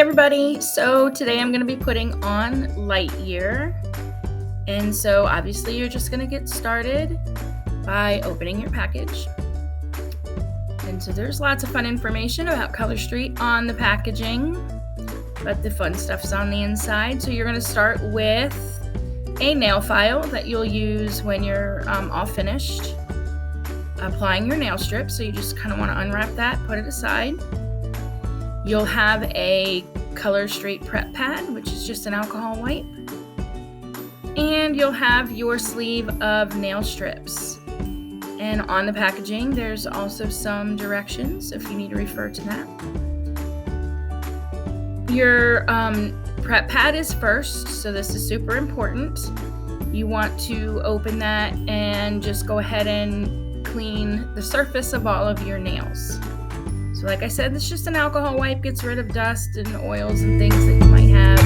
everybody. So today I'm going to be putting on Lightyear. And so obviously you're just going to get started by opening your package. And so there's lots of fun information about Color Street on the packaging, but the fun stuff's on the inside. So you're going to start with a nail file that you'll use when you're all finished applying your nail strip. So you just kind of want to unwrap that, put it aside. You'll have a Color Street prep pad, which is just an alcohol wipe. And you'll have your sleeve of nail strips. And on the packaging, there's also some directions if you need to refer to that. Your prep pad is first, so this is super important. You want to open that and just go ahead and clean the surface of all of your nails. So like I said, it's just an alcohol wipe, gets rid of dust and oils and things that you might have.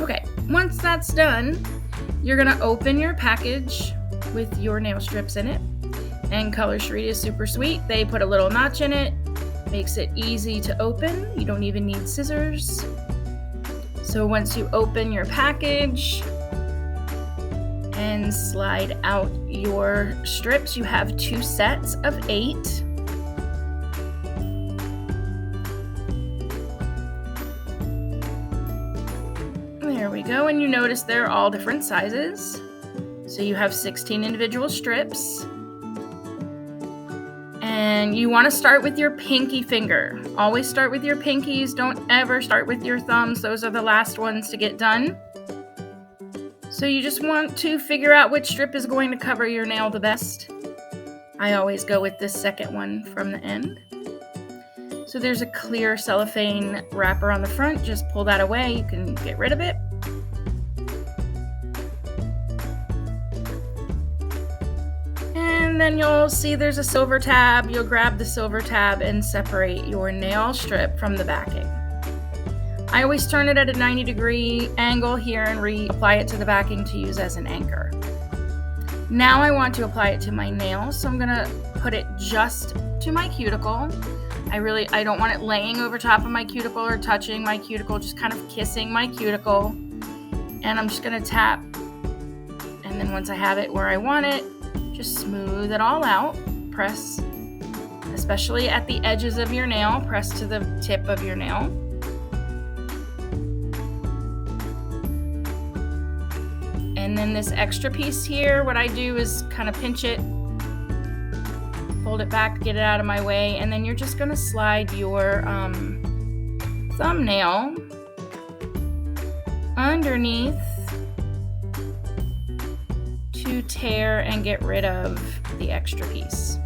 Okay, once that's done, you're gonna open your package with your nail strips in it. And Color Street is super sweet. They put a little notch in it, makes it easy to open. You don't even need scissors. So once you open your package and slide out your strips, you have 2 sets of 8. There we go, and you notice they're all different sizes. So you have 16 individual strips. And you want to start with your pinky finger. Always start with your pinkies. Don't ever start with your thumbs. Those are the last ones to get done. So you just want to figure out which strip is going to cover your nail the best. I always go with this second one from the end. So there's a clear cellophane wrapper on the front. Just pull that away. You can get rid of it. And then you'll see there's a silver tab. You'll grab the silver tab and separate your nail strip from the backing. I always turn it at a 90-degree angle here and reapply it to the backing to use as an anchor. Now I want to apply it to my nail, so I'm gonna put it just to my cuticle. I don't want it laying over top of my cuticle or touching my cuticle, just kind of kissing my cuticle. And I'm just gonna tap, and then once I have it where I want it, just smooth it all out. Press, especially at the edges of your nail, press to the tip of your nail. And then this extra piece here, what I do is kind of pinch it, fold it back, get it out of my way, and then you're just going to slide your thumbnail underneath to tear and get rid of the extra piece.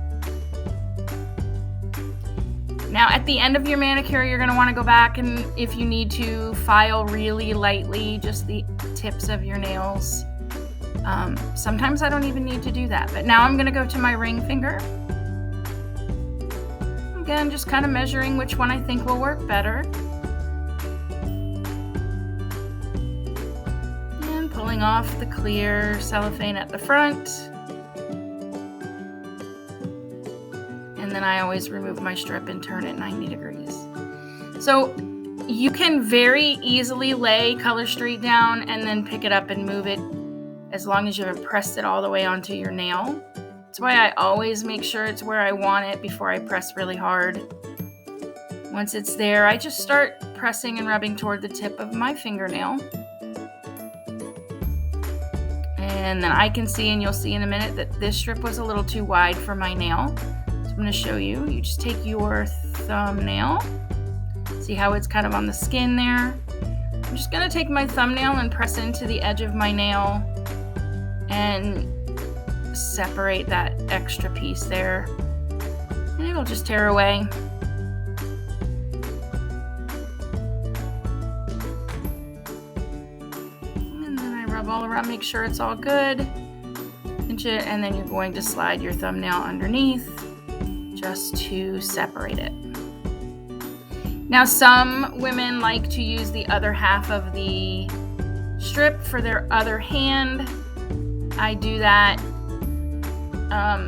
Now at the end of your manicure, you're going to want to go back and, if you need to, file really lightly, just the tips of your nails. Sometimes I don't even need to do that, but now I'm going to go to my ring finger. Again, just kind of measuring which one I think will work better. And pulling off the clear cellophane at the front. And then I always remove my strip and turn it 90 degrees. So you can very easily lay Color Street down and then pick it up and move it as long as you haven't pressed it all the way onto your nail. That's why I always make sure it's where I want it before I press really hard. Once it's there, I just start pressing and rubbing toward the tip of my fingernail. And then I can see, and you'll see in a minute, that this strip was a little too wide for my nail. So I'm going to show you. You just take your thumbnail. See how it's kind of on the skin there? I'm just going to take my thumbnail and press into the edge of my nail and separate that extra piece there. And it'll just tear away. And then I rub all around, make sure it's all good. Pinch it, and then you're going to slide your thumbnail underneath just to separate it. Now, some women like to use the other half of the strip for their other hand. I do that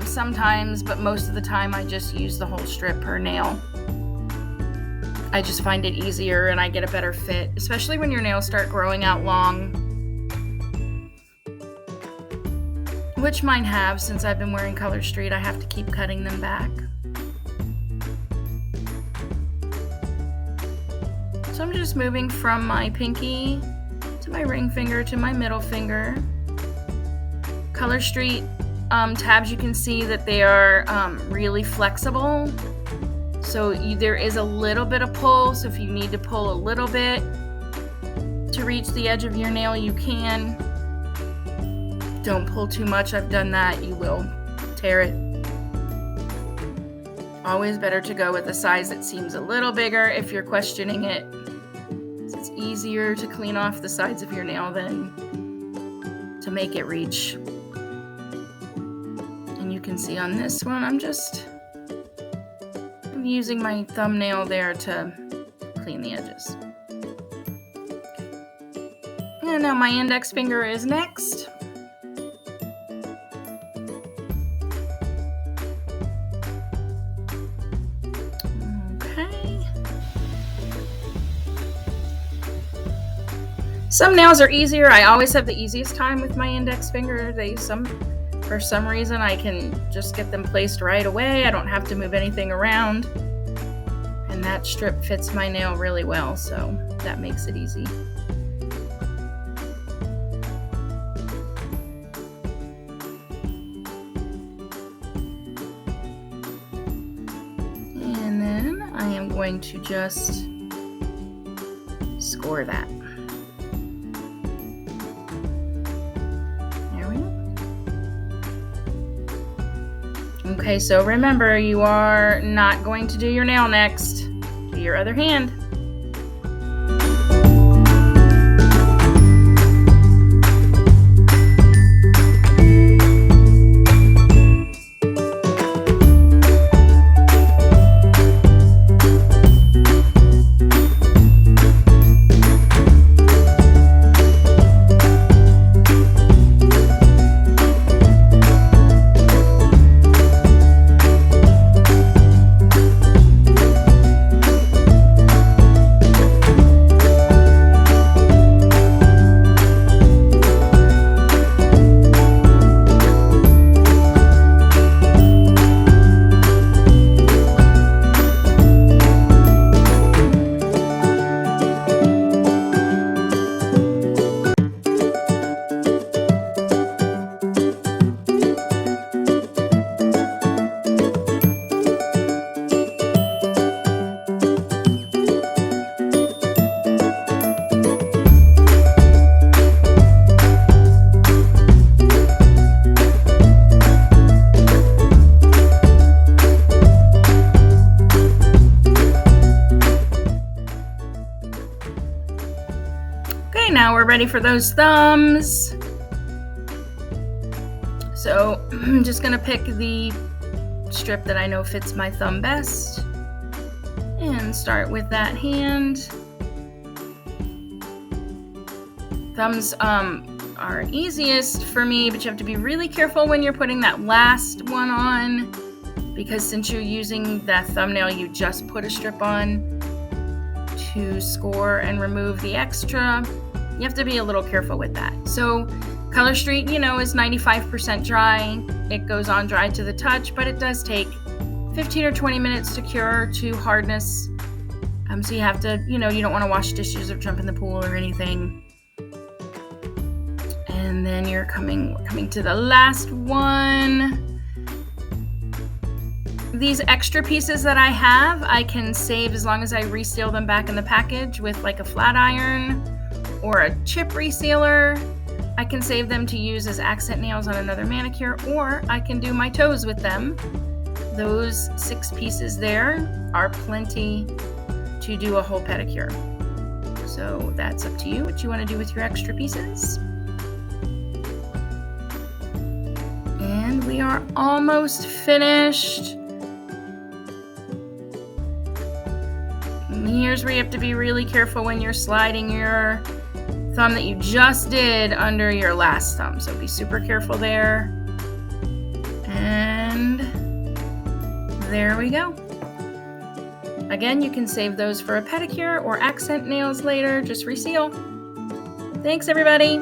sometimes, but most of the time I just use the whole strip per nail. I just find it easier and I get a better fit, especially when your nails start growing out long, which mine have. Since I've been wearing Color Street, I have to keep cutting them back. So I'm just moving from my pinky to my ring finger to my middle finger. Color Street tabs, you can see that they are really flexible. So there is a little bit of pull. So if you need to pull a little bit to reach the edge of your nail, you can. Don't pull too much. I've done that. You will tear it. Always better to go with a size that seems a little bigger if you're questioning it. It's easier to clean off the sides of your nail than to make it reach. And you can see on this one, I'm using my thumbnail there to clean the edges. And now my index finger is next. Okay. Some nails are easier. I always have the easiest time with my index finger. For some reason, I can just get them placed right away. I don't have to move anything around. And that strip fits my nail really well, so that makes it easy. And then I am going to just score that. Okay, so remember, you are not going to do your nail next. Do your other hand. Now we're ready for those thumbs. So I'm just gonna pick the strip that I know fits my thumb best and start with that hand. Thumbs are easiest for me, but you have to be really careful when you're putting that last one on, because since you're using that thumbnail you just put a strip on to score and remove the extra. You have to be a little careful with that. So Color Street, is 95% dry. It goes on dry to the touch, but it does take 15 or 20 minutes to cure to hardness. So you have to, you don't want to wash dishes or jump in the pool or anything. And then we're coming to the last one. These extra pieces that I have, I can save as long as I reseal them back in the package with like a flat iron or a chip resealer. I can save them to use as accent nails on another manicure, or I can do my toes with them. Those 6 pieces there are plenty to do a whole pedicure. So that's up to you what you want to do with your extra pieces. And we are almost finished. And here's where you have to be really careful when you're sliding your thumb that you just did under your last thumb. So be super careful there. And there we go. Again, you can save those for a pedicure or accent nails later. Just reseal. Thanks, everybody.